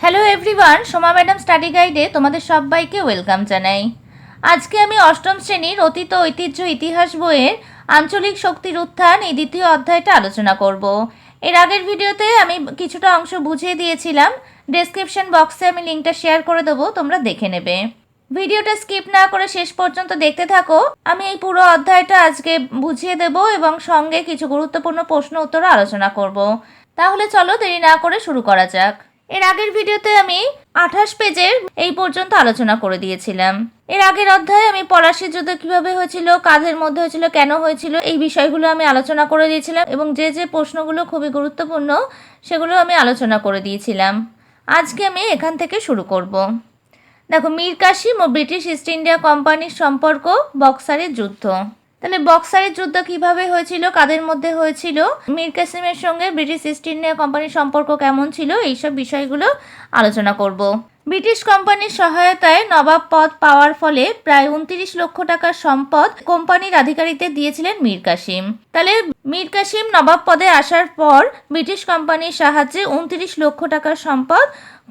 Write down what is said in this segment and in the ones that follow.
Hello everyone, Soma madam study গাইডে তোমাদের সবাইকে ওয়েলকাম জানাই। আজকে আমি অষ্টম শ্রেণীর অতীত ঐতিহ্য ইতিহাস বইয়ের আঞ্চলিক শক্তির উত্থান এই দ্বিতীয় অধ্যায়টা আলোচনা করব। এর আগের ভিডিওতে আমি কিছুটা অংশ বুঝিয়ে দিয়েছিলাম, ডেসক্রিপশন বক্সে আমি লিঙ্কটা শেয়ার করে দেবো, তোমরা দেখে নেবে। ভিডিওটা স্কিপ না করে শেষ পর্যন্ত দেখতে থাকো। আমি এই পুরো অধ্যায়টা আজকে বুঝিয়ে দেব এবং সঙ্গে কিছু গুরুত্বপূর্ণ প্রশ্ন উত্তর আলোচনা করব। তাহলে চলো দেরি না করে শুরু করা যাক। এর আগের ভিডিওতে আমি 28 পেজের এই পর্যন্ত আলোচনা করে দিয়েছিলাম। এর আগের অধ্যায়ে আমি পলাশীর যুদ্ধ কিভাবে হয়েছিল, কাদের মধ্যে হয়েছিল, কেন হয়েছিল, এই বিষয়গুলো আমি আলোচনা করে দিয়েছিলাম এবং যে যে প্রশ্নগুলো খুবই গুরুত্বপূর্ণ সেগুলো আমি আলোচনা করে দিয়েছিলাম। আজকে আমি এখান থেকে শুরু করব। দেখো, মীর কাসিম ও ব্রিটিশ ইস্ট ইন্ডিয়া কোম্পানির সম্পর্ক, বক্সারের যুদ্ধ। তাহলে বক্সারের যুদ্ধ কিভাবে হয়েছিল, কাদের মধ্যে হয়েছিল, মীর কাসিমের সঙ্গে ব্রিটিশ ইস্ট ইন্ডিয়া কোম্পানির সম্পর্ক কেমন ছিল, এইসব বিষয়গুলো আলোচনা করব। ব্রিটিশ কোম্পানির সহায়তায় নবাব পদ পাওয়ার ফলে প্রায় 29 লক্ষ টাকার সম্পদ কোম্পানির আধিকারিকদের দিয়েছিলেন মীর কাসিম। তাহলে মীর কাসিম নবাব পদে আসার পর ব্রিটিশ কোম্পানির সাহায্যে 29 লক্ষ টাকার সম্পদ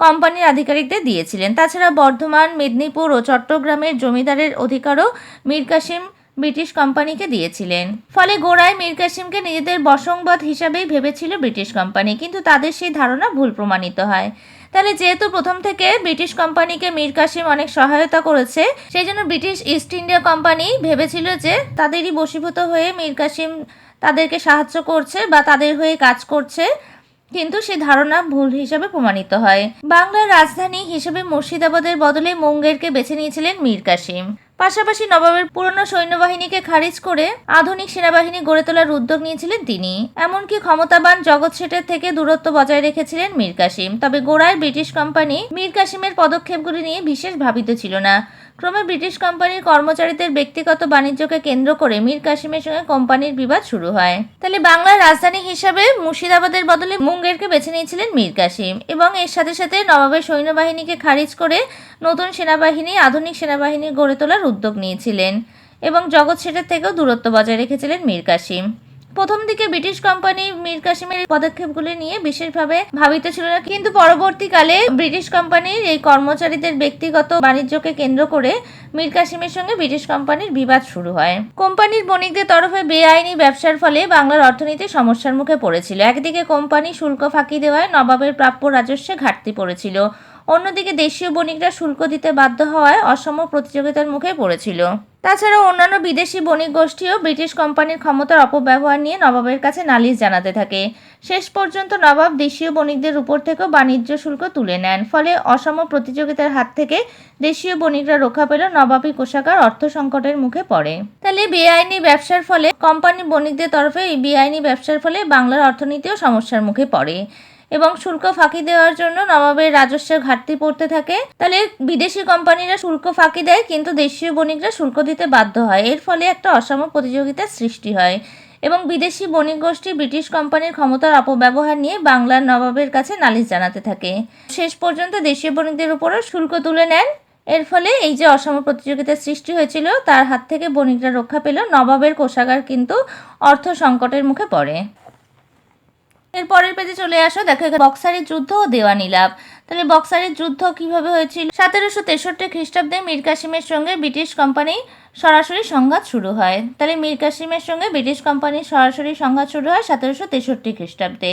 কোম্পানির আধিকারিকদের দিয়েছিলেন। তাছাড়া বর্ধমান, মেদিনীপুর ও চট্টগ্রামের জমিদারের অধিকারও মীর কাসিম ব্রিটিশ কোম্পানিকে দিয়েছিলেন। ফলে গোড়ায় মীর কাসিমকে নিজেদের বশংবদ হিসাবেই ভেবেছিল ব্রিটিশ কোম্পানি, কিন্তু তাদের সেই ধারণা ভুল প্রমাণিত হয়। তাহলে যেহেতু প্রথম থেকে ব্রিটিশ কোম্পানিকে মীর কাসিম অনেক সহায়তা করেছে, সেই জন্য ব্রিটিশ ইস্ট ইন্ডিয়া কোম্পানি ভেবেছিল যে তাদেরই বশীভূত হয়ে মীর কাসিম তাদেরকে সাহায্য করছে বা তাদের হয়ে কাজ করছে, কিন্তু সেই ধারণা ভুল হিসাবে প্রমাণিত হয়। বাংলার রাজধানী হিসেবে মুর্শিদাবাদের বদলে মুঙ্গেরকে বেছে নিয়েছিলেন মীর কাসিম। পাশাপাশি নবাবের পুরনো সৈন্যবাহিনীকে খারিজ করে আধুনিক সেনাবাহিনী গড়ে তোলার উদ্যোগ নিয়েছিলেন তিনি। এমনকি ক্ষমতাবান জগৎ শেঠের থেকে দূরত্ব বজায় রেখেছিলেন মীর কাসিম। তবে গোড়ায় ব্রিটিশ কোম্পানি মীর কাসিমের পদক্ষেপগুলি নিয়ে বিশেষ ভাবিত ছিল না। ক্রমে ব্রিটিশ কোম্পানির কর্মচারীদের ব্যক্তিগত বাণিজ্যকে কেন্দ্র করে মীর কাসিমের সঙ্গে কোম্পানির বিবাদ শুরু হয়। তাহলে বাংলার রাজধানী হিসাবে মুর্শিদাবাদের বদলে মুঙ্গেরকে বেছে নিয়েছিলেন মীর কাসিম এবং এর সাথে সাথে নবাবের সৈন্যবাহিনীকে খারিজ করে নতুন সেনাবাহিনী, আধুনিক সেনাবাহিনী গড়ে তোলার উদ্যোগ নিয়েছিলেন এবং জগৎ শেঠের থেকেও দূরত্ব বজায় রেখেছিলেন মীর কাসিম। প্রথম দিকে ব্রিটিশ কোম্পানি মীর কাসিমের পদক্ষেপগুলি নিয়ে বিশেষভাবে ভাবিত ছিল না, কিন্তু পরবর্তীকালে ব্রিটিশ কোম্পানির এই কর্মচারীদের ব্যক্তিগত বাণিজ্যকে কেন্দ্র করে মীর কাসিমের সঙ্গে ব্রিটিশ কোম্পানির বিবাদ শুরু হয়। কোম্পানির বণিকদের তরফে বেআইনি ব্যবসার ফলে বাংলার অর্থনীতি সমস্যার মুখে পড়েছিল। একদিকে কোম্পানি শুল্ক ফাঁকি দেওয়ায় নবাবের প্রাপ্য রাজস্বে ঘাটতি পড়েছিল, অন্যদিকে দেশীয় বণিকরা শুল্ক দিতে বাধ্য হওয়ায় অসম প্রতিযোগিতার মুখে পড়েছিল। তাছাড়াও অন্যান্য বিদেশি বণিক গোষ্ঠীও ব্রিটিশ কোম্পানির ক্ষমতার অপব্যবহার নিয়ে নবাবের কাছে নালিশ জানাতে থাকে। শেষ পর্যন্ত নবাব দেশীয় বণিকদের উপর থেকেও বাণিজ্য শুল্ক তুলে নেন। ফলে অসম প্রতিযোগিতার হাত থেকে দেশীয় বণিকরা রক্ষা পেল, নবাবী কোষাগার অর্থ সংকটের মুখে পড়ে। তাহলে বেআইনি ব্যবসার ফলে কোম্পানির বণিকদের তরফে এই বেআইনি ব্যবসার ফলে বাংলার অর্থনীতিও সমস্যার মুখে পড়ে এবং শুল্ক ফাঁকি দেওয়ার জন্য নবাবের রাজস্বের ঘাটতি পড়তে থাকে। তাহলে বিদেশি কোম্পানিরা শুল্ক ফাঁকি দেয়, কিন্তু দেশীয় বণিকরা শুল্ক দিতে বাধ্য হয়। এর ফলে একটা অসম প্রতিযোগিতার সৃষ্টি হয় এবং বিদেশি বণিক গোষ্ঠী ব্রিটিশ কোম্পানির ক্ষমতার অপব্যবহার নিয়ে বাংলার নবাবের কাছে নালিশ জানাতে থাকে। শেষ পর্যন্ত দেশীয় বণিকদের উপরও শুল্ক তুলে নেন। এর ফলে এই যে অসম প্রতিযোগিতার সৃষ্টি হয়েছিল তার হাত থেকে বণিকরা রক্ষা পেল, নবাবের কোষাগার কিন্তু অর্থ সংকটের মুখে পড়ে। এর পরের পেজে চলে আসো, দেখো বক্সারের যুদ্ধ ও দেওয়ানি লাভ। তাহলে বক্সারের যুদ্ধ কিভাবে হয়েছিল? 1763 খ্রিস্টাব্দে মীর কাসিমের সঙ্গে ব্রিটিশ কোম্পানি সরাসরি সংঘাত শুরু হয়। তাহলে মীর কাসিমের সঙ্গে ব্রিটিশ কোম্পানির সরাসরি সংঘাত শুরু হয় 1763 খ্রিস্টাব্দে।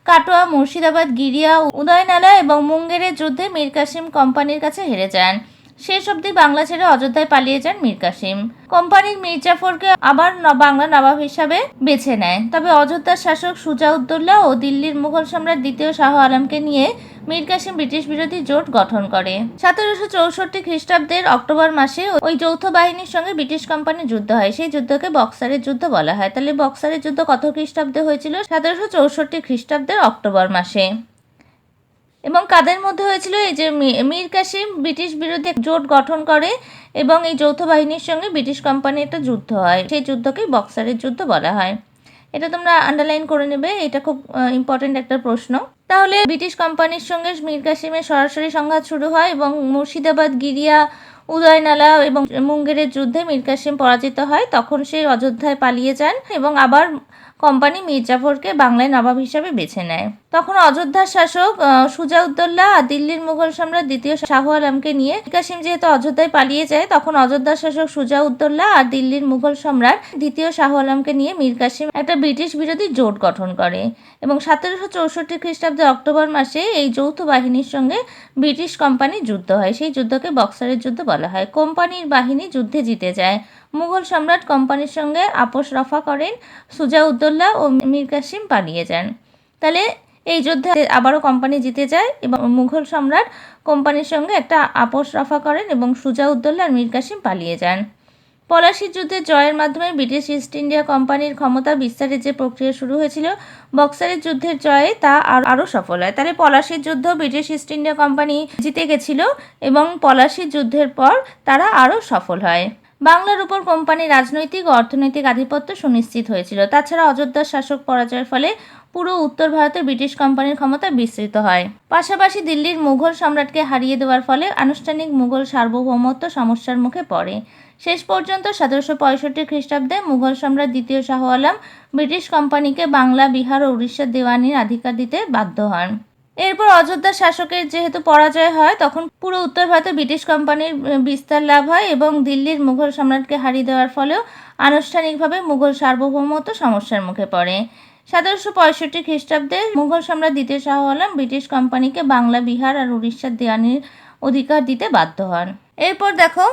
কাটোয়া, মুর্শিদাবাদ, গিরিয়া, উদয়নালা এবং মুঙ্গেরের যুদ্ধে মীর কাসিম কোম্পানির কাছে হেরে যান। শেষ অবধি বাংলা ছেড়ে অযোধ্যায় পালিয়ে যান মীর কাসিম। কোম্পানির মীর জাফরকে আবার বাংলা নবাব হিসাবে বেছে নেয়। তবে অযোধ্যার শাসক সুজা-উদ-দৌলা ও দিল্লির মুঘল সম্রাট দ্বিতীয় শাহ আলমকে নিয়ে মীর কাসিম ব্রিটিশ বিরোধী জোট গঠন করে। 1764 খ্রিস্টাব্দের অক্টোবর মাসে ওই যৌথ বাহিনীর সঙ্গে ব্রিটিশ কোম্পানির যুদ্ধ হয়। সেই যুদ্ধকে বক্সারের যুদ্ধ বলা হয়। তাহলে বক্সারের যুদ্ধ কত খ্রিস্টাব্দে হয়েছিল? 1764 খ্রিস্টাব্দের অক্টোবর মাসে। এবং কাদের মধ্যে হয়েছিল? এই যে মীর কাসিম ব্রিটিশ বিরুদ্ধে জোট গঠন করে এবং এই যৌথ বাহিনীর সঙ্গে ব্রিটিশ কোম্পানির একটা যুদ্ধ হয়। সেই যুদ্ধকেই বক্সারের যুদ্ধ বলা হয়। এটা তোমরা আন্ডারলাইন করে নেবে, এটা খুব ইম্পর্টেন্ট একটা প্রশ্ন। তাহলে ব্রিটিশ কোম্পানির সঙ্গে মীর কাসিমের সরাসরি সংঘাত শুরু হয় এবং মুর্শিদাবাদ, গিরিয়া, উদয়নালা এবং মুঙ্গেরের যুদ্ধে মীর কাসিম পরাজিত হয়। তখন সে অযোধ্যায় পালিয়ে যান এবং আবার কোম্পানি মীর জাফরকে বাংলায় নবাব হিসাবে বেছে নেয়। তখন অযোধ্যার শাসক সুজাউদ্দৌলা আর দিল্লির মুঘল সম্রাট দ্বিতীয় শাহ আলমকে নিয়ে মীর কাসিম যেহেতু অযোধ্যায় পালিয়ে যায়, তখন অযোধ্যার শাসক সুজাউদ্দৌলা আর দিল্লির মুঘল সম্রাট দ্বিতীয় শাহ আলমকে নিয়ে মীর কাসিম একটা ব্রিটিশ বিরোধী জোট গঠন করে এবং 1764 খ্রিস্টাব্দে অক্টোবর মাসে এই যৌথ বাহিনীর সঙ্গে ব্রিটিশ কোম্পানির যুদ্ধ হয়। সেই যুদ্ধকে বক্সারের যুদ্ধ বলা হয়। কোম্পানির বাহিনী যুদ্ধে জিতে যায়। মুঘল সম্রাট কোম্পানির সঙ্গে আপোষ রফা করেন, সুজাউদ্দৌলা ও মীর কাসিম পালিয়ে যান। তাহলে এই যুদ্ধে আবারও কোম্পানি জিতে যায় এবং মুঘল সম্রাট কোম্পানির সঙ্গে একটা আপোষ রফা করেন এবং সুজাউদ্দৌলা আর মীর কাসিম পালিয়ে যান। পলাশির যুদ্ধে জয়ের মাধ্যমে ব্রিটিশ ইস্ট ইন্ডিয়া কোম্পানির ক্ষমতা বিস্তারের যে প্রক্রিয়া শুরু হয়েছিল, বক্সারের যুদ্ধের জয়ে তা আরও সফল হয়। তাহলে পলাশির যুদ্ধ ব্রিটিশ ইস্ট ইন্ডিয়া কোম্পানি জিতে গেছিল এবং পলাশির যুদ্ধের পর তারা আরও সফল হয়। বাংলার উপর কোম্পানির রাজনৈতিক ও অর্থনৈতিক আধিপত্য সুনিশ্চিত হয়েছিল। তাছাড়া অযোধ্যার শাসক পরাজয়ের ফলে পুরো উত্তর ভারতে ব্রিটিশ কোম্পানির ক্ষমতা বিস্তৃত হয়। পাশাপাশি দিল্লির মুঘল সম্রাটকে হারিয়ে দেওয়ার ফলে আনুষ্ঠানিক মুঘল সার্বভৌমত্ব সমস্যার মুখে পড়ে। শেষ পর্যন্ত 1765 খ্রিস্টাব্দে মুঘল সম্রাট দ্বিতীয় শাহ আলম ব্রিটিশ কোম্পানিকে বাংলা, বিহার ও উড়িষ্যার দেওয়ানির অধিকার দিতে বাধ্য হন। এরপর অযোধ্যার শাসকের যেহেতু পরাজয় হয়, তখন পুরো উত্তর ভারতে ব্রিটিশ কোম্পানির বিস্তার লাভ হয় এবং দিল্লির মুঘল সম্রাটকে হারিয়ে দেওয়ার ফলেও আনুষ্ঠানিকভাবে মুঘল সার্বভৌমত্ব সমস্যার মুখে পড়ে। 1765 খ্রিস্টাব্দে মুঘল সম্রাট দ্বিতীয় শাহ আলম ব্রিটিশ কোম্পানিকে বাংলা, বিহার আর উড়িষ্যার দেওয়ানির অধিকার দিতে বাধ্য হন। এরপর দেখো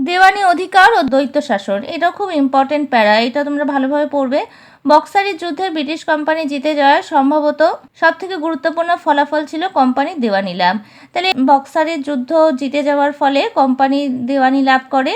দেওয়ানি অধিকার ও দ্বৈত শাসন, এটা খুব ইম্পর্টেন্ট প্যারা, এটা তোমরা ভালোভাবে পড়বে। বক্সারের যুদ্ধে ব্রিটিশ কোম্পানি জিতে যাওয়ার সম্ভবত সবথেকে গুরুত্বপূর্ণ ফলাফল ছিল কোম্পানির দেওয়ানি লাভ। তাহলে বক্সারের যুদ্ধ জিতে যাওয়ার ফলে কোম্পানি দেওয়ানি লাভ করে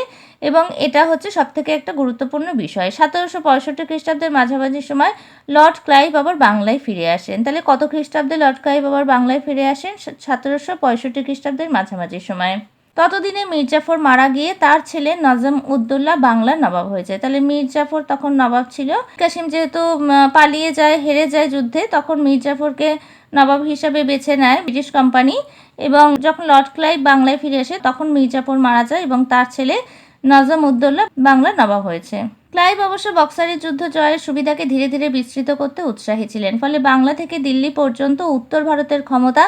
এবং এটা হচ্ছে সবথেকে একটা গুরুত্বপূর্ণ বিষয়। 1765 খ্রিস্টাব্দের মাঝামাঝি সময় লর্ড ক্লাইভ আবার বাংলায় ফিরে আসেন। তাহলে কত খ্রিস্টাব্দে লর্ড ক্লাইভ আবার বাংলায় ফিরে আসেন? 1765 খ্রিস্টাব্দের মাঝামাঝি সময়। ততদিনে মীর জাফর মারা গিয়ে তার ছেলে নজম উদ্দৌলা বাংলার নবাব হয়েছে। তাহলে মীর জাফর তখন নবাব ছিল। কাসিম যেহেতু পালিয়ে যায়, হেরে যায় যুদ্ধে, তখন মীর জাফরকে নবাব হিসাবে বেছে নেয় ব্রিটিশ কোম্পানি এবং যখন লর্ড ক্লাইভ বাংলায় ফিরে আসে তখন মীর জাফর মারা যায় এবং তার ছেলে নজম উদ্দৌলা বাংলার নবাব হয়েছে। ক্লাইভ অবশ্য বক্সারের যুদ্ধ জয়ের সুবিধাকে ধীরে ধীরে বিস্তৃত করতে উৎসাহী ছিলেন। ফলে বাংলা থেকে দিল্লি পর্যন্ত উত্তর ভারতের ক্ষমতা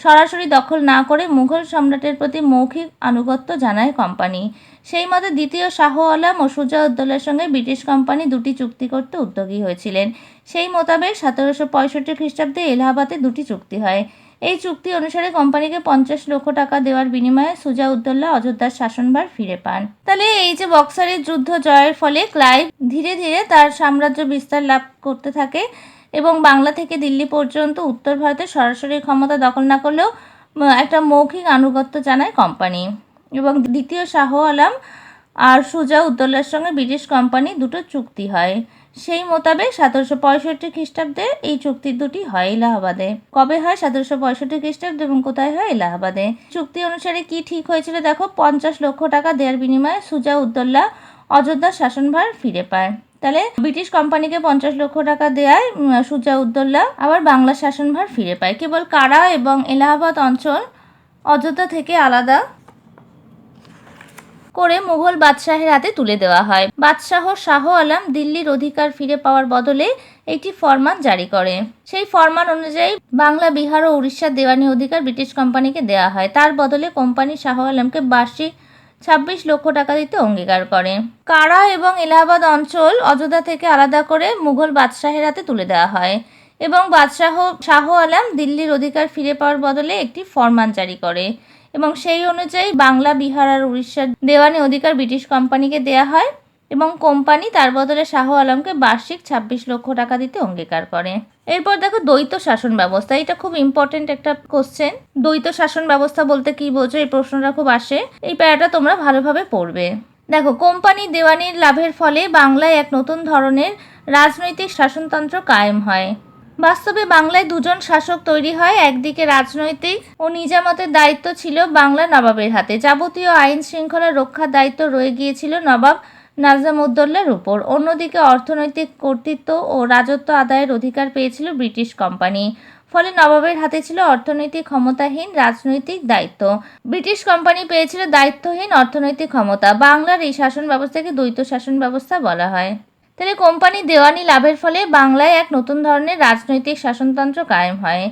সরাসরি দখল না করে মুঘল সম্রাটের প্রতি মৌখিক আনুগত্য জানায় কোম্পানি। সেই মতে দ্বিতীয় শাহ আলম ও সুজাউদ্দৌলার সঙ্গে ব্রিটিশ কোম্পানি দুটি চুক্তি করতে উদ্যোগী হয়েছিলেন। সেই মোতাবেক 1765 খ্রিস্টাব্দে এলাহাবাদে দুটি চুক্তি হয়। এই চুক্তি অনুসারে কোম্পানিকে 50 লক্ষ টাকা দেওয়ার বিনিময়ে সুজাউদ্দৌলা অযোধ্যার শাসনভার ফিরে পান। তাহলে এই যে বক্সারের যুদ্ধ জয়ের ফলে ক্লাইভ ধীরে ধীরে তার সাম্রাজ্য বিস্তার লাভ করতে থাকে এবং বাংলা থেকে দিল্লি পর্যন্ত উত্তর ভারতে সরাসরি ক্ষমতা দখল না করলেও একটা মৌখিক আনুগত্য জানায় কোম্পানি। এবং দ্বিতীয় শাহ আলম আর সুজাউদ্দৌলার সঙ্গে ব্রিটিশ কোম্পানি দুটো চুক্তি হয়। সেই মোতাবেক 1765 খ্রিস্টাব্দে এই চুক্তি দুটি হয় এলাহাবাদে। কবে হয়? 1765 খ্রিস্টাব্দে এবং কোথায় হয়? এলাহাবাদে। চুক্তি অনুসারে কি ঠিক হয়েছিল দেখো, 50 লক্ষ টাকা দেওয়ার বিনিময়ে সুজাউদ্দৌলা অযোধ্যার শাসনভার ফিরে পায়। তাহলে ব্রিটিশ কোম্পানিকে 50 লক্ষ টাকা দেওয়ায় সুজাউদ্দৌলা আবার বাংলা শাসনভার ফিরে পায়। কেবল কারা এবং এলাহাবাদ অঞ্চল অযোধ্যা থেকে আলাদা করে মুঘল বাদশাহের হাতে তুলে দেওয়া হয়। বাদশাহ শাহ আলম দিল্লির অধিকার ফিরে পাওয়ার বদলে একটি ফরমান জারি করে। সেই ফরমান অনুযায়ী বাংলা, বিহার ও উড়িষ্যার দেওয়ানি অধিকার ব্রিটিশ কোম্পানিকে দেওয়া হয়। তার বদলে কোম্পানি শাহ আলমকে বার্ষিক 26 লক্ষ টাকা দিতে অঙ্গীকার করে। কারা এবং এলাহাবাদ অঞ্চল অযোধ্যা থেকে আলাদা করে মুঘল বাদশাহের হাতে তুলে দেওয়া হয় এবং শাহ আলম দিল্লির অধিকার ফিরে পাওয়ার বদলে একটি ফরমান জারি করে এবং সেই অনুযায়ী বাংলা, বিহার আর উড়িষ্যার দেওয়ানি অধিকার ব্রিটিশ কোম্পানিকে দেয়া হয় এবং কোম্পানি তার বদলে শাহ আলমকে বার্ষিক 26 লক্ষ টাকা দিতে অঙ্গীকার করে। এরপর দেখো দ্বৈত শাসন ব্যবস্থা, এটা খুব ইম্পর্টেন্ট একটা কোশ্চেন। দ্বৈত শাসন ব্যবস্থা বলতে কি বোঝো? এই প্রশ্নটা খুব আসে, এই প্যারাটা তোমরা ভালোভাবে পড়বে। দেখো, কোম্পানি দেওয়ানির লাভের ফলে বাংলায় এক নতুন ধরনের রাজনৈতিক শাসনতন্ত্র কায়েম হয়। বাস্তবে বাংলায় দুজন শাসক তৈরি হয়। একদিকে রাজনৈতিক ও নিজামতের দায়িত্ব ছিল বাংলা নবাবের হাতে। যাবতীয় আইন শৃঙ্খলা রক্ষার দায়িত্ব রয়ে গিয়েছিল নবাব নজম উদ্দৌলার উপর। অন্যদিকে অর্থনৈতিক কর্তৃত্ব ও রাজত্ব আদায়ের অধিকার পেয়েছিল ব্রিটিশ কোম্পানি। ফলে নবাবের হাতে ছিল অর্থনৈতিক ক্ষমতাহীন রাজনৈতিক দায়িত্ব, ব্রিটিশ কোম্পানি পেয়েছিল দায়িত্বহীন অর্থনৈতিক ক্ষমতা। বাংলার এই শাসন ব্যবস্থাকে দ্বৈত শাসন ব্যবস্থা বলা হয়। তাহলে কোম্পানি দেওয়ানি লাভের ফলে বাংলায় এক নতুন ধরনের রাজনৈতিক শাসনতন্ত্র কায়েম হয়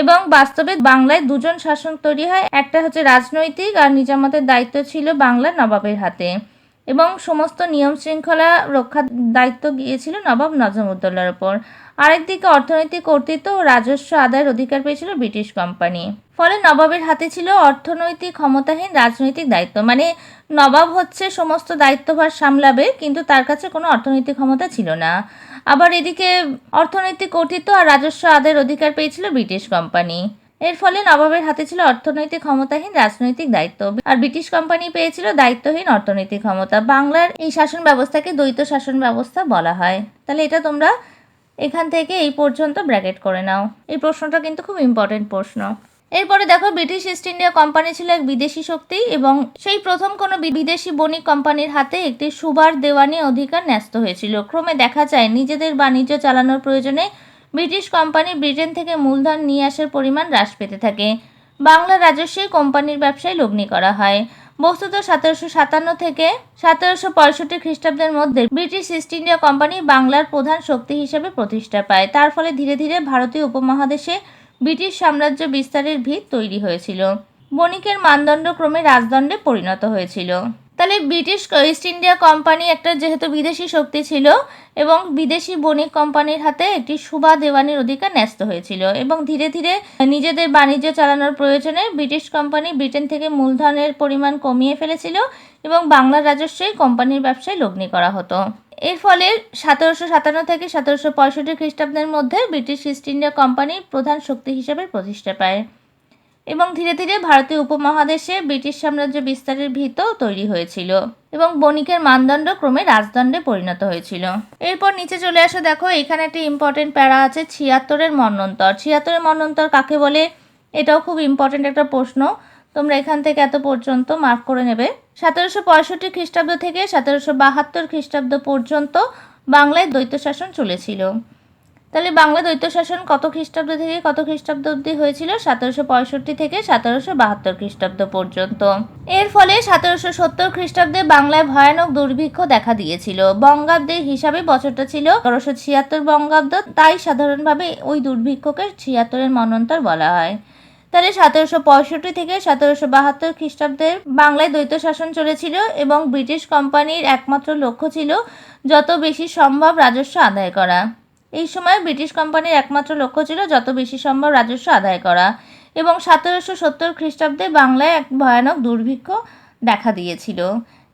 এবং বাস্তবে বাংলায় দুজন শাসক তৈরি হয়। একটা হচ্ছে রাজনৈতিক আর নিজামতের দায়িত্ব ছিল বাংলার নবাবের হাতে এবং সমস্ত নিয়ম শৃঙ্খলা রক্ষার দায়িত্ব গিয়েছিল নবাব নজরুদ্দৌলার ওপর। আরেকদিকে অর্থনৈতিক কর্তৃত্ব ও রাজস্ব আদায়ের অধিকার পেয়েছিল ব্রিটিশ কোম্পানি। ফলে নবাবের হাতে ছিল অর্থনৈতিক ক্ষমতাহীন রাজনৈতিক দায়িত্ব, মানে নবাব হচ্ছে সমস্ত দায়িত্বভার সামলাবে কিন্তু তার কাছে কোনো অর্থনৈতিক ক্ষমতা ছিল না। আবার এদিকে অর্থনৈতিক কর্তৃত্ব আর রাজস্ব আদায়ের অধিকার পেয়েছিল ব্রিটিশ কোম্পানি। এর ফলে নবাবের হাতে ছিল অর্থনৈতিক ক্ষমতাহীন রাজনৈতিক দায়িত্ব আর ব্রিটিশ কোম্পানি পেয়েছিল দায়িত্বহীন অর্থনৈতিক ক্ষমতা। বাংলার এই শাসন ব্যবস্থাকে দ্বৈত শাসন ব্যবস্থা বলা হয়। তাহলে এটা তোমরা এখান থেকে এই পর্যন্ত ব্র্যাকেট করে নাও। এই প্রশ্নটা কিন্তু খুব ইম্পর্টেন্ট প্রশ্ন। এরপরে দেখো, ব্রিটিশ ইস্ট ইন্ডিয়া কোম্পানি ছিল এক বিদেশি শক্তি এবং সেই প্রথম কোনো বিদেশি বণিক কোম্পানির হাতে একটি সুবার দেওয়ানি অধিকার ন্যস্ত হয়েছিল। ক্রমে দেখা যায় নিজেদের বাণিজ্য চালানোর প্রয়োজনে ব্রিটিশ কোম্পানি ব্রিটেন থেকে মূলধন নিয়ে আসার পরিমাণ হ্রাস পেতে থাকে। বাংলা রাজস্বে কোম্পানির ব্যবসায় লগ্নি করা হয়। বস্তুত 1757 থেকে 1765 খ্রিস্টাব্দের মধ্যে ব্রিটিশ ইস্ট ইন্ডিয়া কোম্পানি বাংলার প্রধান শক্তি হিসেবে প্রতিষ্ঠা পায়। তার ফলে ধীরে ধীরে ভারতীয় উপমহাদেশে ব্রিটিশ সাম্রাজ্য বিস্তারের ভিত তৈরি হয়েছিল। বণিকের মানদণ্ড ক্রমে রাজদণ্ডে পরিণত হয়েছিল। তাহলে ব্রিটিশ ইস্ট ইন্ডিয়া কোম্পানি একটা যেহেতু বিদেশি শক্তি ছিল এবং বিদেশি বণিক কোম্পানির হাতে একটি সুবা দেওয়ানির অধিকার ন্যস্ত হয়েছিল এবং ধীরে ধীরে নিজেদের বাণিজ্য চালানোর প্রয়োজনে ব্রিটিশ কোম্পানি ব্রিটেন থেকে মূলধনের পরিমাণ কমিয়ে ফেলেছিল এবং বাংলার রাজস্বে কোম্পানির ব্যবসায় লগ্নি করা হতো। এর ফলে 1757 থেকে 1765 খ্রিস্টাব্দের মধ্যে ব্রিটিশ ইস্ট ইন্ডিয়া কোম্পানির প্রধান শক্তি হিসেবে প্রতিষ্ঠা পায় এবং ধীরে ধীরে ভারতীয় উপমহাদেশে ব্রিটিশ সাম্রাজ্য বিস্তারের ভিতও তৈরি হয়েছিল এবং বণিকের মানদণ্ড ক্রমে রাজদণ্ডে পরিণত হয়েছিল। এরপর নিচে চলে আসো, দেখো এখানে একটা ইম্পর্টেন্ট প্যারা আছে 76-এর মন্বন্তর। 76-এর মন্বন্তর কাকে বলে? এটাও খুব ইম্পর্টেন্ট একটা প্রশ্ন, তোমরা এখান থেকে এত পর্যন্ত মার্ক করে নেবে। 1765 খ্রিস্টাব্দ থেকে 1772 খ্রিস্টাব্দ পর্যন্ত বাংলায় দ্বৈত শাসন চলেছিল। তাহলে বাংলা দ্বৈত শাসন কত খ্রিস্টাব্দ থেকে কত খ্রিস্টাব্দ অবধি হয়েছিল? 1765 থেকে 1772 খ্রিস্টাব্দ পর্যন্ত। এর ফলে 1770 খ্রিস্টাব্দে বাংলায় ভয়ানক দুর্ভিক্ষ দেখা দিয়েছিল। বঙ্গাব্দের হিসাবে বছরটা ছিল 1176 বঙ্গাব্দ, তাই সাধারণভাবে ওই দুর্ভিক্ষকে 76-এর মন্বন্তর বলা হয়। তাহলে 1765 থেকে 1772 খ্রিস্টাব্দে বাংলায় দ্বৈত শাসন চলেছিল এবং ব্রিটিশ কোম্পানির একমাত্র লক্ষ্য ছিল যত বেশি সম্ভব রাজস্ব আদায় করা। এই সময় ব্রিটিশ কোম্পানির একমাত্র লক্ষ্য ছিল যত বেশি সম্ভব রাজস্ব আদায় করা এবং 1770 খ্রিস্টাব্দে বাংলায় এক ভয়ানক দুর্ভিক্ষ দেখা দিয়েছিল।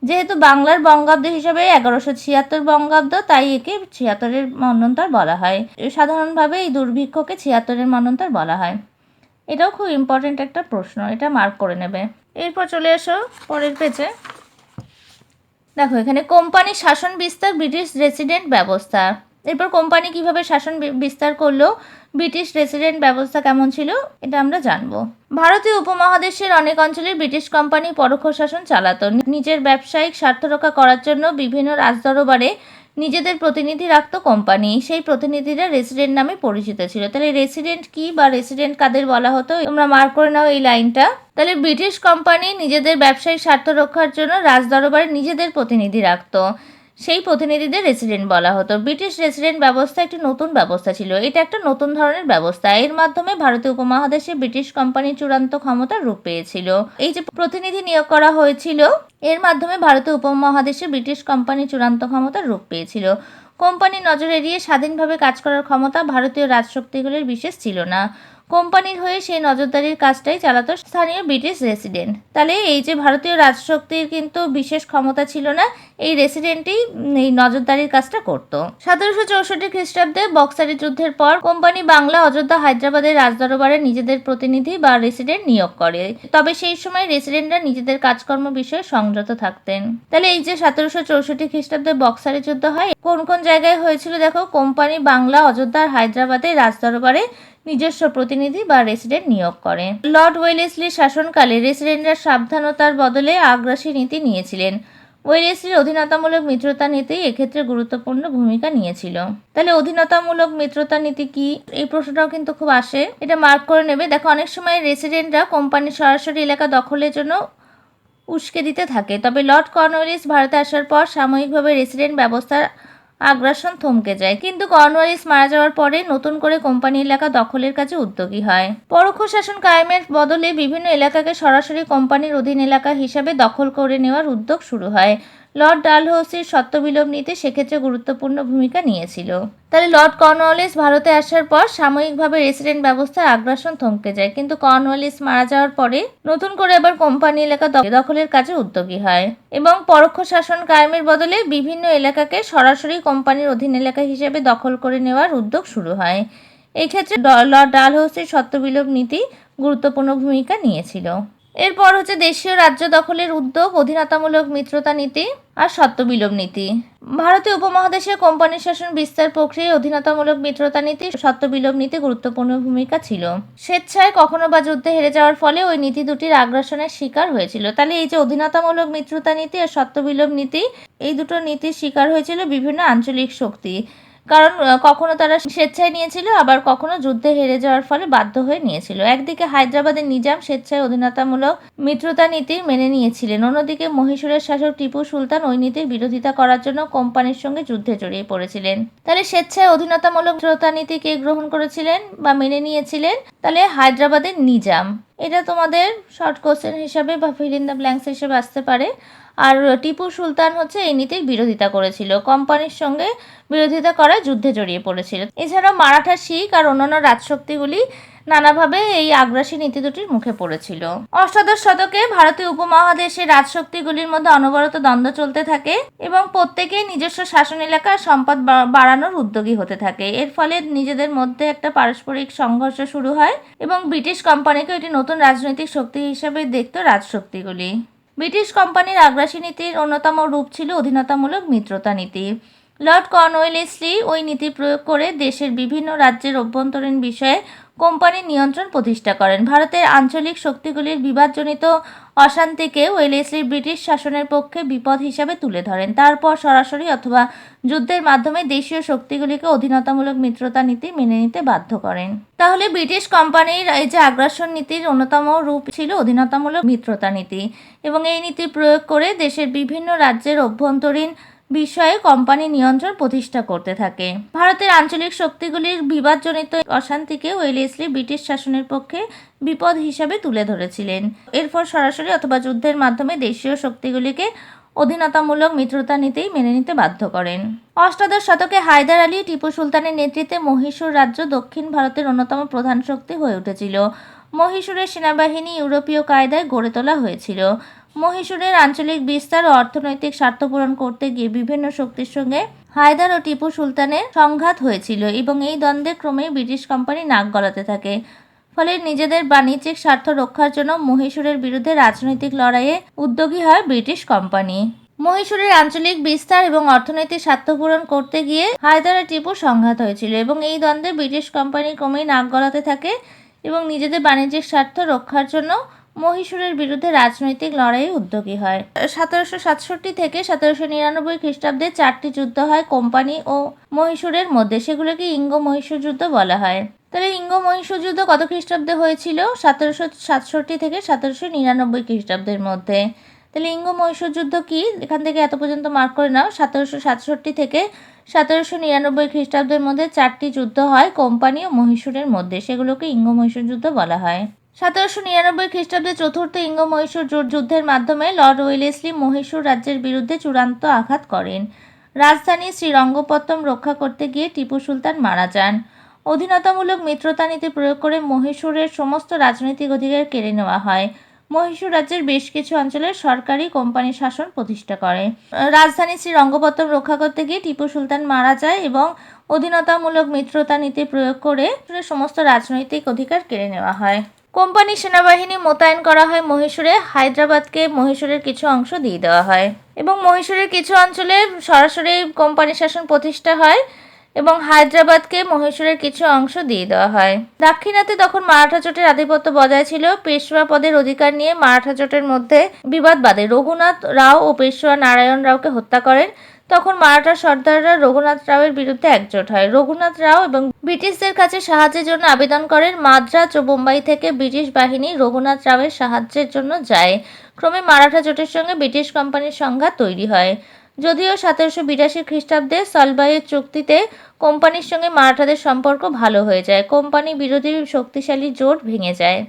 যেহেতু বাংলার বঙ্গাব্দ হিসাবে 1176 বঙ্গাব্দ, তাই একে 76-এর মন্বন্তর বলা হয়। সাধারণভাবে এই দুর্ভিক্ষকে 76-এর মন্বন্তর বলা হয়। এটাও খুব ইম্পর্টেন্ট একটা প্রশ্ন, এটা মার্ক করে নেবে। এরপর চলে এসো পরের পেজে। দেখো এখানে কোম্পানির শাসন বিস্তার, ব্রিটিশ রেসিডেন্ট ব্যবস্থা। এরপর কোম্পানি কিভাবে শাসন বিস্তার করলো, ব্রিটিশ রেসিডেন্ট ব্যবস্থা কেমন ছিল, এটা আমরা জানবো। ভারতীয় উপমহাদেশের অনেক অঞ্চলে ব্রিটিশ কোম্পানি পরোক্ষ শাসন চালাতো। নিজের ব্যবসায়িক স্বার্থ রক্ষা করার জন্য বিভিন্ন রাজদরবারে নিজেদের প্রতিনিধি রাখতো কোম্পানি। সেই প্রতিনিধিরা রেসিডেন্ট নামে পরিচিত ছিল। তাহলে রেসিডেন্ট কি বা রেসিডেন্ট কাদের বলা হতো, তোমরা মার্ক করে নাও এই লাইনটা। তাহলে ব্রিটিশ কোম্পানি নিজেদের ব্যবসায়িক স্বার্থ রক্ষার জন্য রাজদরবারে নিজেদের প্রতিনিধি রাখতো, সেই প্রতিনিধিদের রেসিডেন্ট বলা হতো। ব্রিটিশ রেসিডেন্ট ব্যবস্থা একটি নতুন ব্যবস্থা ছিল। এটা একটা নতুন ধরনের ব্যবস্থা। এর মাধ্যমে ভারতীয় উপমহাদেশে ব্রিটিশ কোম্পানির চূড়ান্ত ক্ষমতার রূপ পেয়েছিল। এই যে প্রতিনিধি নিয়োগ করা হয়েছিল, এর মাধ্যমে ভারতীয় উপমহাদেশে ব্রিটিশ কোম্পানির চূড়ান্ত ক্ষমতার রূপ পেয়েছিল। কোম্পানির নজর এড়িয়ে স্বাধীনভাবে কাজ করার ক্ষমতা ভারতীয় রাজশক্তিগুলির বিশেষ ছিল না। কোম্পানির হয়ে সেই নজরদারির কাজটাই চালাতো স্থানীয় ব্রিটিশ রেসিডেন্ট। তাহলে এই যে ভারতীয় রাজশক্তির কিন্তু বিশেষ ক্ষমতা ছিল না, এই রেসিডেন্টই এই নজরদারির কাজটা করত। 1764 খ্রিস্টাব্দে বক্সারের যুদ্ধের পর কোম্পানি বাংলা, অযোধ্যা, হায়দ্রাবাদের রাজদরবারে নিজেদের প্রতিনিধি বা রেসিডেন্ট নিয়োগ করে। তবে সেই সময় রেসিডেন্টরা নিজেদের কাজকর্ম বিষয়ে সংযত থাকতেন। তাহলে এই যে 1764 খ্রিস্টাব্দে বক্সারের যুদ্ধ হয়, কোন কোন জায়গায় হয়েছিল দেখো, কোম্পানি বাংলা, অযোধ্যা আর হায়দ্রাবাদের রাজদরবারে নিজস্ব প্রতিনিধি বা রেসিডেন্ট নিয়োগ করে। লর্ড ওয়েলেসলির শাসনকালে রেসিডেন্টরা সাবধানতার বদলে আগ্রাসী নীতি নিয়েছিলেন। ওয়েলেসলির অধীনতামূলক মিত্রতা নীতি এক্ষেত্রে গুরুত্বপূর্ণ ভূমিকা নিয়েছিল। তাহলে অধীনতামূলক মিত্রতা নীতি কি, এই প্রশ্নটাও কিন্তু খুব আসে, এটা মার্ক করে নেবে। দেখো অনেক সময় রেসিডেন্টরা কোম্পানির সরাসরি এলাকা দখলের জন্য উস্কে দিতে থাকে। তবে লর্ড কর্নওয়ালিস ভারতে আসার পর সাময়িকভাবে রেসিডেন্ট ব্যবস্থার আগ্রাসন থমকে যায়, কিন্তু কর্নওয়ালিস মারা যাওয়ার পরে নতুন করে কোম্পানি এলাকা দখলের কাজে উদ্যোগী হয়। পরোক্ষ শাসন কায়েমের বদলে বিভিন্ন এলাকাকে সরাসরি কোম্পানির অধীন এলাকা হিসাবে দখল করে নেওয়ার উদ্যোগ শুরু হয়। লর্ড ডালহৌসির সত্ত্ববিলোপ নীতি সেক্ষেত্রে গুরুত্বপূর্ণ ভূমিকা নিয়েছিল। তাহলে লর্ড কর্নওয়ালিস ভারতে আসার পর সাময়িকভাবে রেসিডেন্ট ব্যবস্থার আগ্রাসন থমকে যায়, কিন্তু কর্নওয়ালিস মারা যাওয়ার পরে নতুন করে আবার কোম্পানি এলাকা দখলের কাজে উদ্যোগী হয় এবং পরোক্ষ শাসন কায়েমের বদলে বিভিন্ন এলাকাকে সরাসরি কোম্পানির অধীন এলাকা হিসেবে দখল করে নেওয়ার উদ্যোগ শুরু হয়। এই ক্ষেত্রে লর্ড ডালহৌসির সত্ত্ববিলোপ নীতি গুরুত্বপূর্ণ ভূমিকা নিয়েছিল। এরপর হচ্ছে দেশীয় রাজ্য দখলের উদ্যোগ, অধীনতামূলক মিত্রতা নীতি আর সত্ত্ববিলোপ নীতি। ভারতীয় উপমহাদেশে কোম্পানি শাসন বিস্তার প্রক্রিয়ায় অধীনতামূলক মিত্রতা নীতি, সত্ত্ববিলোপ নীতি গুরুত্বপূর্ণ ভূমিকা ছিল। স্বেচ্ছায় কখনো বা যুদ্ধে হেরে যাওয়ার ফলে ওই নীতি দুটির আগ্রাসনের শিকার হয়েছিল। তাহলে এই যে অধীনতামূলক মিত্রতা নীতি আর সত্ত্ববিলোপ নীতি, এই দুটো নীতির শিকার হয়েছিল বিভিন্ন আঞ্চলিক শক্তি, কারণ কখনো তারা স্বেচ্ছায় নিয়েছিল, আবার কখনো যুদ্ধে হেরে যাওয়ার ফলে বাধ্য হয়ে নিয়েছিল। একদিকে হায়দ্রাবাদের নিজাম স্বেচ্ছায় অধীনতামূলক মিত্রতা নীতি মেনে নিয়েছিলেন, অন্যদিকে মহীশূরের শাসক টিপু সুলতান ওই নীতির বিরোধিতা করার জন্য কোম্পানির সঙ্গে যুদ্ধে জড়িয়ে পড়েছিলেন। তাহলে স্বেচ্ছায় অধীনতামূলক মিত্রতা নীতি কে গ্রহণ করেছিলেন বা মেনে নিয়েছিলেন? তাহলে হায়দ্রাবাদের নিজাম। এটা তোমাদের শর্ট কোশ্চেন হিসাবে বা ফিল ইন দ্য ব্ল্যাঙ্কস হিসেবে আসতে পারে। আর টিপু সুলতান হচ্ছে এই নীতির বিরোধিতা করেছিল, কোম্পানির সঙ্গে বিরোধিতা করায় যুদ্ধে জড়িয়ে পড়েছিল। এছাড়াও মারাঠা, শিখ আর অন্যান্য রাজশক্তিগুলি নানাভাবে এই আগ্রাসী নীতি দুটির মুখে পড়েছিল। অষ্টাদশ শতকে ভারতীয় উপমহাদেশের রাজশক্তিগুলির মধ্যে অনবরত দ্বন্দ্ব চলতে থাকে এবং প্রত্যেকেই নিজস্ব শাসন এলাকার সম্পদ বাড়ানোর উদ্যোগী হতে থাকে। এর ফলে নিজেদের মধ্যে একটা পারস্পরিক সংঘর্ষ শুরু হয় এবং ব্রিটিশ কোম্পানিকে একটি নতুন রাজনৈতিক শক্তি হিসেবে দেখত রাজশক্তিগুলি। ব্রিটিশ কোম্পানির আগ্রাসী নীতির অন্যতম রূপ ছিল অধীনতামূলক মিত্রতা নীতি। লর্ড কর্নওয়ালিসলি ওই নীতি প্রয়োগ করে দেশের বিভিন্ন রাজ্যের অভ্যন্তরীণ বিষয়ে কোম্পানির নিয়ন্ত্রণ প্রতিষ্ঠা করেন। ভারতের আঞ্চলিক শক্তিগুলির বিবাদজনিত অশান্তিকে ওয়েলেসলি ব্রিটিশ শাসনের পক্ষে বিপদ হিসাবে তুলে ধরেন। তারপর সরাসরি অথবা যুদ্ধের মাধ্যমে দেশীয় শক্তিগুলিকে অধীনতামূলক মিত্রতা নীতি মেনে নিতে বাধ্য করেন। তাহলে ব্রিটিশ কোম্পানির এই যে আগ্রাসন নীতির অন্যতম রূপ ছিল অধীনতামূলক মিত্রতা নীতি, এবং এই নীতি প্রয়োগ করে দেশের বিভিন্ন রাজ্যের অভ্যন্তরীণ বিষয়ে কোম্পানি নিয়ন্ত্রণ প্রতিষ্ঠা করতে থাকে। ভারতের আঞ্চলিক শক্তিগুলির বিবাদজনিত অশান্তিকে ওয়েলেসলি ব্রিটিশ শাসনের পক্ষে বিপদ হিসাবে তুলে ধরেছিলেন। এরপর সরাসরি অথবা যুদ্ধের মাধ্যমে দেশীয় শক্তিগুলিকে অধীনতামূলক মিত্রতা নীতিই মেনে নিতে বাধ্য করেন। অষ্টাদশ শতকে হায়দার আলী টিপু সুলতানের নেতৃত্বে মহীশূর রাজ্য দক্ষিণ ভারতের অন্যতম প্রধান শক্তি হয়ে উঠেছিল। মহীশূরের সেনাবাহিনী ইউরোপীয় কায়দায় গড়ে তোলা হয়েছিল। মহীশূরের আঞ্চলিক বিস্তার ও অর্থনৈতিক স্বার্থ পূরণ করতে গিয়ে বিভিন্ন শক্তির সঙ্গে হায়দার ও টিপু সুলতানের সংঘাত হয়েছিল এবং এই দ্বন্দ্বে ক্রমেই ব্রিটিশ কোম্পানি নাক গলাতে থাকে। ফলে নিজেদের বাণিজ্যিক স্বার্থ রক্ষার জন্য মহীশূরের বিরুদ্ধে রাজনৈতিক লড়াইয়ে উদ্যোগী হয় ব্রিটিশ কোম্পানি। মহীশূরের আঞ্চলিক বিস্তার এবং অর্থনৈতিক স্বার্থ পূরণ করতে গিয়ে হায়দার আর টিপুর সংঘাত হয়েছিল এবং এই দ্বন্দ্বে ব্রিটিশ কোম্পানি ক্রমেই নাক গলাতে থাকে এবং নিজেদের বাণিজ্যিক স্বার্থ রক্ষার জন্য মহীশূরের বিরুদ্ধে রাজনৈতিক লড়াইয়ে উদ্যোগী হয়। 1767 থেকে 1799 খ্রিস্টাব্দে 4টি যুদ্ধ হয় কোম্পানি ও মহীশূরের মধ্যে, সেগুলোকে ইঙ্গো মহীশূর যুদ্ধ বলা হয়। তাহলে ইঙ্গো মহীশূর যুদ্ধ কত খ্রিস্টাব্দে হয়েছিল? 1767 থেকে 1799 খ্রিস্টাব্দের মধ্যে। তাহলে ইঙ্গো মহীশূর যুদ্ধ কি, এখান থেকে এত পর্যন্ত মার্ক করে নাও। 1767 থেকে 1799 খ্রিস্টাব্দের মধ্যে 4টি যুদ্ধ হয় কোম্পানি ও মহীশূরের মধ্যে, সেগুলোকে ইঙ্গো মহীশূর যুদ্ধ বলা হয়। 1799 খ্রিস্টাব্দে চতুর্থ ইঙ্গো মহীশূর যুদ্ধের মাধ্যমে লর্ড ওয়েলেসলি মহীশূর রাজ্যের বিরুদ্ধে চূড়ান্ত আঘাত করেন। রাজধানী শ্রীরঙ্গপত্তম রক্ষা করতে গিয়ে টিপু সুলতান মারা যান। অধীনতামূলক মিত্রতা নীতি প্রয়োগ করে মহীশূরের সমস্ত রাজনৈতিক অধিকার কেড়ে নেওয়া হয়। মহীশূর রাজ্যের বেশ কিছু অঞ্চলে সরকারি কোম্পানি শাসন প্রতিষ্ঠা করে। রাজধানী শ্রীরঙ্গপত্তম রক্ষা করতে গিয়ে টিপু সুলতান মারা যায় এবং অধীনতামূলক মিত্রতা নীতি প্রয়োগ করে সমস্ত রাজনৈতিক অধিকার কেড়ে নেওয়া হয়। কোম্পানি সেনাবাহিনী মোতায়েন করা হয় মহীশূরে। হায়দ্রাবাদকে মহীশূরের কিছু অংশ দিয়ে দেওয়া হয় এবং মহীশূরের কিছু অঞ্চলে সরাসরি কোম্পানি শাসন প্রতিষ্ঠা হয় এবং হায়দ্রাবাদকে মহীশূরের কিছু অংশ দিয়ে দেওয়া হয়। দাক্ষিণাত্যে তখন মারাঠা জোটের আধিপত্য বজায় ছিল। পেশওয়া পদের অধিকার নিয়ে মারাঠা জোটের মধ্যে বিবাদ বাধে। রঘুনাথ রাও ও পেশওয়া নারায়ণ রাওকে হত্যা করেন। তখন মারাঠা সর্দাররা রঘুনাথ রাওয়ের বিরুদ্ধে একজোট হয়। রঘুনাথ রাও এবং ব্রিটিশদের কাছে সাহায্যের জন্য আবেদন করেন। মাদ্রাজ ও বোম্বাই থেকে ব্রিটিশ বাহিনী রঘুনাথ রাওয়ের সাহায্যের জন্য যায়। ক্রমে মারাঠা জোটের সঙ্গে ব্রিটিশ কোম্পানির সংঘাত তৈরি হয়। যদিও 1782 খ্রিস্টাব্দে সলবাইয়ের চুক্তিতে কোম্পানির সঙ্গে মারাঠাদের সম্পর্ক ভালো হয়ে যায়, কোম্পানি বিরোধী শক্তিশালী জোট ভেঙে যায়।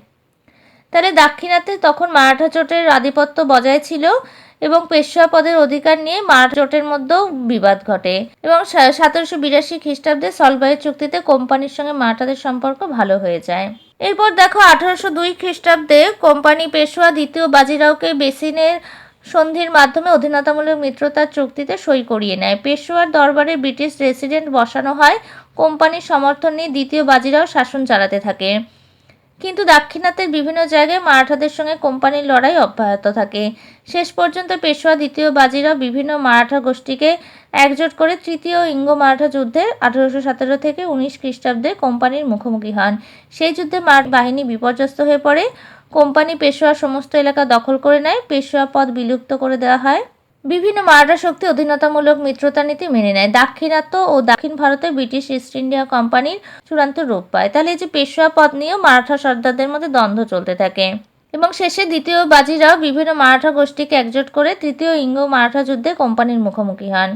তাহলে দাক্ষিণাত্যে তখন মারাঠা জোটের আধিপত্য বজায় ছিল এবং পেশওয়া পদের অধিকার নিয়ে মারাঠা জোটের মধ্যেও বিবাদ ঘটে এবং 1782 খ্রিস্টাব্দে সলবাইয়ের চুক্তিতে কোম্পানির সঙ্গে মারাঠাদের সম্পর্ক ভালো হয়ে যায়। এরপর দেখো 1802 খ্রিস্টাব্দে কোম্পানি পেশওয়া দ্বিতীয় বাজিরাওকে বেসিনের সন্ধির মাধ্যমে অধীনতামূলক মিত্রতার চুক্তিতে সই করিয়ে নেয়। পেশওয়ার দরবারে ব্রিটিশ রেসিডেন্ট বসানো হয়, কোম্পানির সমর্থন নিয়ে দ্বিতীয় বাজিরাও শাসন চালাতে থাকে। কিন্তু দাক্ষিণাত্যের বিভিন্ন জায়গায় মারাঠাদের সঙ্গে কোম্পানির লড়াই অব্যাহত থাকে। শেষ পর্যন্ত পেশওয়া দ্বিতীয় বাজিরাও বিভিন্ন মারাঠা গোষ্ঠীকে একজোট করে তৃতীয় ইঙ্গ মারাঠা যুদ্ধে 1817 থেকে 19 খ্রিস্টাব্দে কোম্পানির মুখোমুখি হন। সেই যুদ্ধে মারাঠা বাহিনী বিপর্যস্ত হয়ে পড়ে, কোম্পানি পেশওয়ার সমস্ত এলাকা দখল করে নেয়, পেশওয়া পদ বিলুপ্ত করে দেওয়া হয়। বিভিন্ন মারাঠা শক্তি অধীনতামূলক মিত্রতা নীতি মেনে নেয়। দাক্ষিণাত্য ও দক্ষিণ ভারতে ব্রিটিশ ইস্ট ইন্ডিয়া কোম্পানির চূড়ান্ত রূপ পায়। তাহলে এই যে পেশওয়া পদ নিয়েও মারাঠা সর্দারদের মধ্যে দ্বন্দ্ব চলতে থাকে এবং শেষে দ্বিতীয় বাজিরাও বিভিন্ন মারাঠা গোষ্ঠীকে একজোট করে তৃতীয় ইঙ্গ মারাঠা যুদ্ধে কোম্পানির মুখোমুখি হন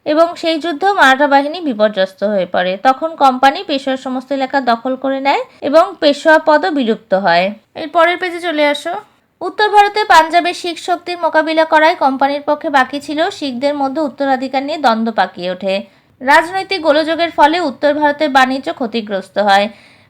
এবং সেই যুদ্ধেও মারাঠা বাহিনী বিপর্যস্ত হয়ে পড়ে। তখন কোম্পানি পেশওয়ার সমস্ত এলাকা দখল করে নেয় এবং পেশওয়া পদও বিলুপ্ত হয়। এর পরের পেজে চলে আসো। উত্তর ভারতে পাঞ্জাবে শিখ শক্তির মোকাবিলা করায় কোম্পানির পক্ষে বাকি ছিল শিখদের মধ্যে উত্তরাধিকার নিয়ে দ্বন্দ্ব পাকিয়ে ওঠে। রাজনৈতিক গোলযোগের ফলে উত্তর ভারতের বাণিজ্য ক্ষতিগ্রস্ত হয়।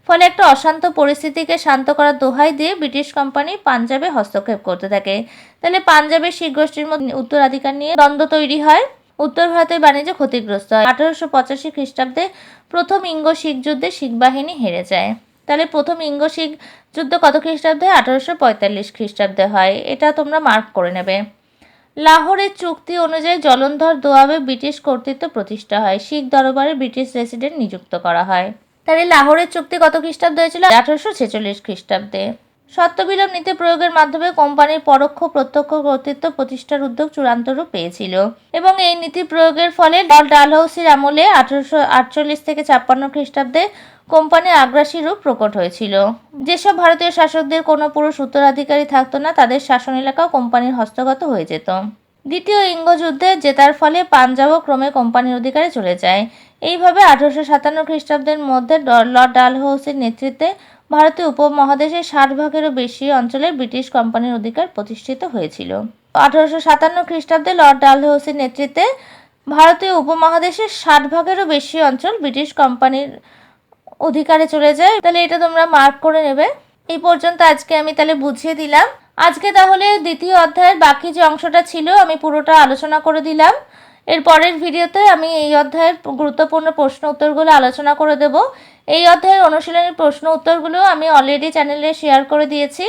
ফলে একটা অশান্ত পরিস্থিতিকে শান্ত করার দোহাই দিয়ে ব্রিটিশ কোম্পানি পাঞ্জাবে হস্তক্ষেপ করতে থাকে। তাহলে পাঞ্জাবের শিখ গোষ্ঠীর মধ্যে উত্তরাধিকার নিয়ে দ্বন্দ্ব তৈরি হয়, উত্তর ভারতের বাণিজ্য ক্ষতিগ্রস্ত হয়। 1885 খ্রিস্টাব্দে প্রথম ইঙ্গ শিখ যুদ্ধে শিখ বাহিনী হেরে যায়। তাহলে প্রথম ইঙ্গ শিখ যুদ্ধ কত খ্রিস্টাব্দে? 1845 খ্রিস্টাব্দে হয়। এটা তোমরা মার্ক করে নেবে। লাহোরের চুক্তি অনুযায়ী জলন্ধর দোয়াবে ব্রিটিশ কর্তৃত্ব প্রতিষ্ঠা হয়, শিখ দরবারে ব্রিটিশ রেসিডেন্ট নিযুক্ত করা হয়। তাহলে লাহোরের চুক্তি কত খ্রিস্টাব্দে হয়েছিল? 1846 খ্রিস্টাব্দে। শর্তবিলোপ নীতি প্রয়োগের মাধ্যমে কোম্পানির পরোক্ষ প্রত্যক্ষ কর্তৃত্ব প্রতিষ্ঠার উদ্যোগ চূড়ান্ত রূপ পেয়েছিল এবং এই নীতি প্রয়োগের ফলে লর্ড ডালহৌসির আমলে 1848 থেকে 56 খ্রিস্টাব্দে কোম্পানির আগ্রাসী রূপ প্রকট হয়েছিল। যেসব ভারতীয় শাসকদের কোনো পুরুষ উত্তরাধিকারী থাকতো না, তাদের শাসন এলাকাও কোম্পানির হস্তগত হয়ে যেত। দ্বিতীয় ইঙ্গ যুদ্ধে জেতার ফলে পাঞ্জাবও ক্রমে কোম্পানির অধিকারে চলে যায়। এইভাবে 1857 খ্রিস্টাব্দের মধ্যে লর্ড ডালহৌসির নেতৃত্বে ভারতীয় উপমহাদেশের 60 ভাগেরও বেশি অঞ্চলে ব্রিটিশ কোম্পানির অধিকার প্রতিষ্ঠিত হয়েছিল। 1857 খ্রিস্টাব্দে লর্ড ডালহৌসির নেতৃত্বে ভারতীয় উপমহাদেশের 60 ভাগেরও বেশি অঞ্চল ব্রিটিশ কোম্পানির অধিকারে চলে যায়। তাহলে এটা তোমরা মার্ক করে নেবে। এই পর্যন্ত আজকে আমি তাহলে বুঝিয়ে দিলাম। আজকে তাহলে দ্বিতীয় অধ্যায়ের বাকি যে অংশটা ছিল আমি পুরোটা আলোচনা করে দিলাম। এর পরের ভিডিওতে আমি এই অধ্যায়ের গুরুত্বপূর্ণ প্রশ্ন উত্তরগুলো আলোচনা করে দেব। এই অধ্যায়ের অনুশীলনী প্রশ্ন উত্তরগুলো আমি অলরেডি চ্যানেলে শেয়ার করে দিয়েছি,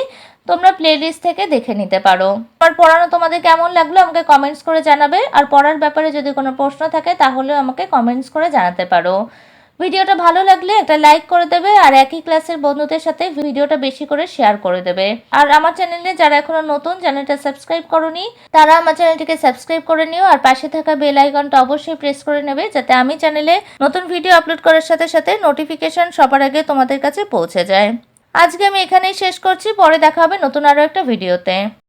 তোমরা প্লেলিস্ট থেকে দেখে নিতে পারো। আমার পড়ানো তোমাদের কেমন লাগলো আমাকে কমেন্টস করে জানাবে, আর পড়ার ব্যাপারে যদি কোনো প্রশ্ন থাকে তাহলেও আমাকে কমেন্টস করে জানাতে পারো। ভিডিওটা ভালো লাগলে একটা লাইক করে দেবে আর একই ক্লাসের বন্ধুদের সাথে ভিডিওটা বেশি করে শেয়ার করে দেবে। আর আমার চ্যানেলে যারা এখনো নতুন, চ্যানেলটা সাবস্ক্রাইব করোনি, তারা আমার চ্যানেলটিকে সাবস্ক্রাইব করে নিও আর পাশে থাকা বেল আইকনটা অবশ্যই প্রেস করে নেবে, যাতে আমি চ্যানেলে নতুন ভিডিও আপলোড করার সাথে সাথে নোটিফিকেশন সবার আগে তোমাদের কাছে পৌঁছে যায়। আজকে আমি এখানেই শেষ করছি, পরে দেখা হবে নতুন আরও একটা ভিডিওতে।